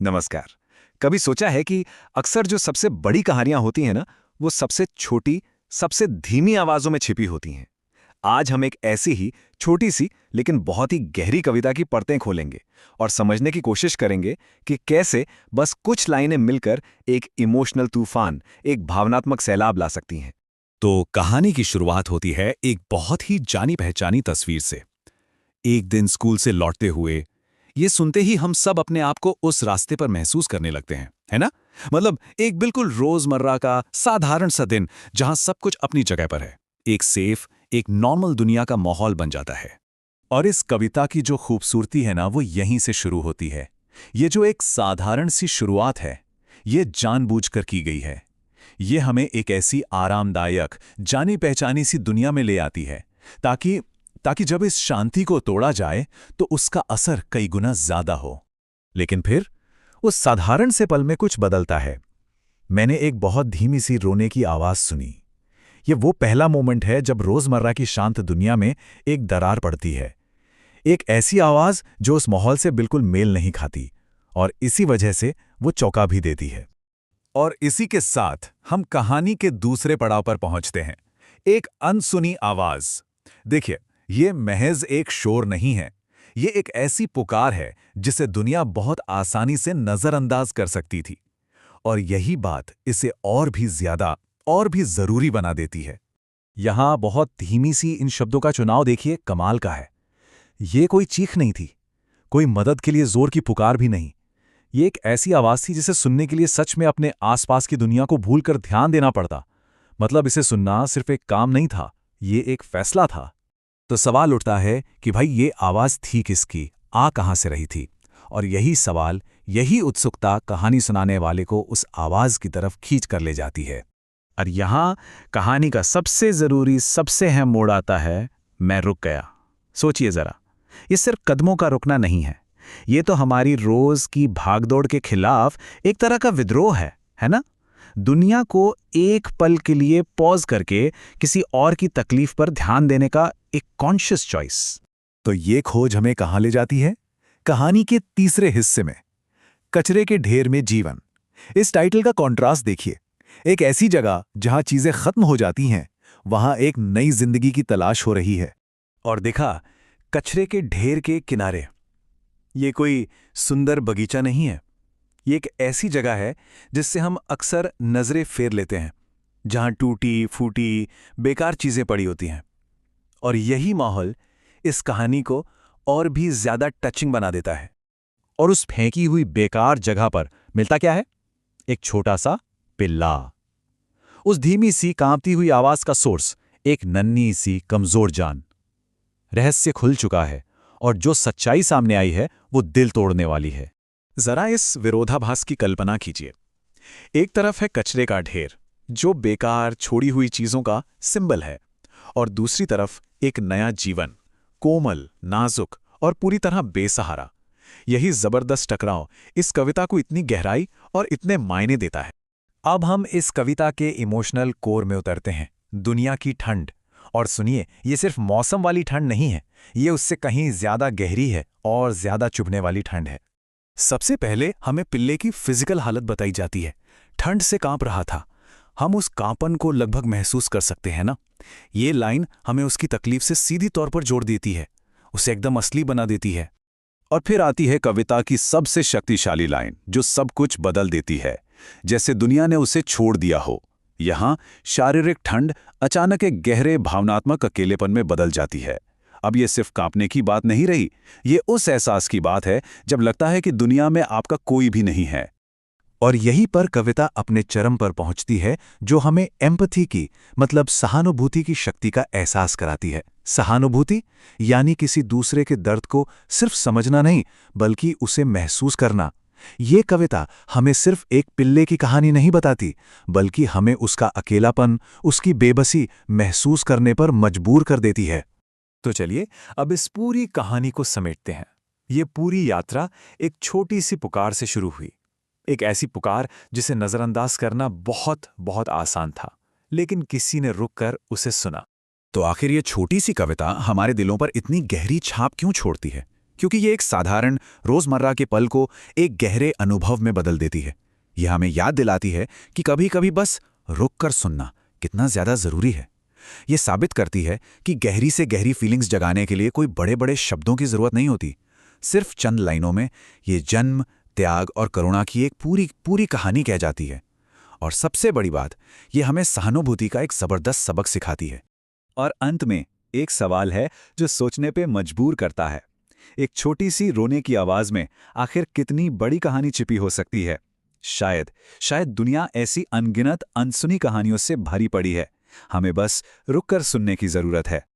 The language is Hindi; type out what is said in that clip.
नमस्कार। कभी सोचा है कि अक्सर जो सबसे बड़ी कहानियां होती हैं ना, वो सबसे छोटी, सबसे धीमी आवाजों में छिपी होती हैं। आज हम एक ऐसी ही छोटी सी लेकिन बहुत ही गहरी कविता की परतें खोलेंगे और समझने की कोशिश करेंगे कि कैसे बस कुछ लाइनें मिलकर एक इमोशनल तूफान, एक भावनात्मक सैलाब ला सकती हैं। तो कहानी की शुरुआत होती है एक बहुत ही जानी पहचानी तस्वीर से। एक दिन स्कूल से लौटते हुए ये सुनते ही हम सब अपने आप को उस रास्ते पर महसूस करने लगते हैं, है ना? मतलब एक बिल्कुल रोजमर्रा का साधारण सा दिन जहां सब कुछ अपनी जगह पर है। एक सेफ, एक नॉर्मल दुनिया का माहौल बन जाता है। और इस कविता की जो खूबसूरती है ना, वो यहीं से शुरू होती है। ये जो एक साधारण सी शुरुआत है, ये जानबूझकर की गई है। ये हमें एक ऐसी आरामदायक, जानी पहचानी सी दुनिया में ले आती है, ताकि ताकि जब इस शांति को तोड़ा जाए तो उसका असर कई गुना ज्यादा हो। लेकिन फिर उस साधारण से पल में कुछ बदलता है। मैंने एक बहुत धीमी सी रोने की आवाज सुनी। ये वो पहला मोमेंट है जब रोजमर्रा की शांत दुनिया में एक दरार पड़ती है। एक ऐसी आवाज जो उस माहौल से बिल्कुल मेल नहीं खाती, और इसी वजह से वो चौंका भी देती है। और इसी के साथ हम कहानी के दूसरे पड़ाव पर पहुंचते हैं। एक अनसुनी आवाज। देखिए, ये महज एक शोर नहीं है। ये एक ऐसी पुकार है जिसे दुनिया बहुत आसानी से नजरअंदाज कर सकती थी। और यही बात इसे और भी ज्यादा, और भी जरूरी बना देती है। यहां बहुत धीमी सी इन शब्दों का चुनाव देखिए, कमाल का है। ये कोई चीख नहीं थी, कोई मदद के लिए जोर की पुकार भी नहीं। ये एक ऐसी आवाज थी जिसे सुनने के लिए सच में अपने आसपास की दुनिया को भूलकर ध्यान देना पड़ता। मतलब इसे सुनना सिर्फ एक काम नहीं था, ये एक फैसला था। तो सवाल उठता है कि भाई ये आवाज थी किसकी, आ कहां से रही थी? और यही सवाल, यही उत्सुकता कहानी सुनाने वाले को उस आवाज की तरफ खींच कर ले जाती है। और यहां कहानी का सबसे जरूरी, सबसे अहम मोड़ आता है, मैं रुक गया। सोचिए जरा, ये सिर्फ कदमों का रुकना नहीं है। ये तो हमारी रोज की भागदौड़ के खिलाफ एक तरह का विद्रोह है ना? दुनिया को एक पल के लिए पॉज करके किसी और की तकलीफ पर ध्यान देने का एक कॉन्शियस चॉइस। तो ये खोज हमें कहां ले जाती है? कहानी के तीसरे हिस्से में, कचरे के ढेर में जीवन। इस टाइटल का कॉन्ट्रास्ट देखिए। एक ऐसी जगह जहां चीजें खत्म हो जाती हैं, वहां एक नई जिंदगी की तलाश हो रही है। और देखा, कचरे के ढेर के किनारे, ये कोई सुंदर बगीचा नहीं है। ये एक ऐसी जगह है जिससे हम अक्सर नजरें फेर लेते हैं, जहां टूटी फूटी बेकार चीजें पड़ी होती हैं। और यही माहौल इस कहानी को और भी ज्यादा टचिंग बना देता है। और उस फेंकी हुई बेकार जगह पर मिलता क्या है? एक छोटा सा पिल्ला। उस धीमी सी कांपती हुई आवाज का सोर्स एक नन्ही सी कमजोर जान। रहस्य खुल चुका है, और जो सच्चाई सामने आई है वो दिल तोड़ने वाली है। जरा इस विरोधाभास की कल्पना कीजिए। एक तरफ है कचरे का ढेर, जो बेकार छोड़ी हुई चीजों का सिंबल है, और दूसरी तरफ एक नया जीवन, कोमल, नाजुक और पूरी तरह बेसहारा। यही जबरदस्त टकराव इस कविता को इतनी गहराई और इतने मायने देता है। अब हम इस कविता के इमोशनल कोर में उतरते हैं, दुनिया की ठंड। और सुनिए, ये सिर्फ मौसम वाली ठंड नहीं है, ये उससे कहीं ज्यादा गहरी है और ज्यादा चुभने वाली ठंड है। सबसे पहले हमें पिल्ले की फिजिकल हालत बताई जाती है। ठंड से कांप रहा था। हम उस कांपन को लगभग महसूस कर सकते हैं ना? ये लाइन हमें उसकी तकलीफ से सीधी तौर पर जोड़ देती है, उसे एकदम असली बना देती है। और फिर आती है कविता की सबसे शक्तिशाली लाइन, जो सब कुछ बदल देती है, जैसे दुनिया ने उसे छोड़ दिया हो। यहां शारीरिक ठंड अचानक एक गहरे भावनात्मक अकेलेपन में बदल जाती है। अब ये सिर्फ कांपने की बात नहीं रही, ये उस एहसास की बात है जब लगता है कि दुनिया में आपका कोई भी नहीं है। और यहीं पर कविता अपने चरम पर पहुंचती है, जो हमें एम्पैथी की, मतलब सहानुभूति की शक्ति का एहसास कराती है। सहानुभूति यानी किसी दूसरे के दर्द को सिर्फ समझना नहीं, बल्कि उसे महसूस करना। ये कविता हमें सिर्फ एक पिल्ले की कहानी नहीं बताती, बल्कि हमें उसका अकेलापन, उसकी बेबसी महसूस करने पर मजबूर कर देती है। तो चलिए अब इस पूरी कहानी को समेटते हैं। ये पूरी यात्रा एक छोटी सी पुकार से शुरू हुई। एक ऐसी पुकार जिसे नजरअंदाज करना बहुत बहुत आसान था, लेकिन किसी ने रुककर उसे सुना। तो आखिर ये छोटी सी कविता हमारे दिलों पर इतनी गहरी छाप क्यों छोड़ती है? क्योंकि ये एक साधारण रोजमर्रा के पल को एक गहरे अनुभव में बदल देती है। यह हमें याद दिलाती है कि कभी-कभी बस रुककर सुनना कितना ज्यादा जरूरी है। ये साबित करती है कि गहरी से गहरी फीलिंग्स जगाने के लिए कोई बड़े-बड़े शब्दों की जरूरत नहीं होती। सिर्फ चंद लाइनों में ये जन्म, त्याग और करुणा की एक पूरी पूरी कहानी कह जाती है। और सबसे बड़ी बात, ये हमें सहानुभूति का एक जबरदस्त सबक सिखाती है। और अंत में एक सवाल है जो सोचने पे मजबूर करता है। एक छोटी सी रोने की आवाज में आखिर कितनी बड़ी कहानी छिपी हो सकती है? शायद दुनिया ऐसी अनगिनत अनसुनी कहानियों से भरी पड़ी है। हमें बस रुककर सुनने की जरूरत है।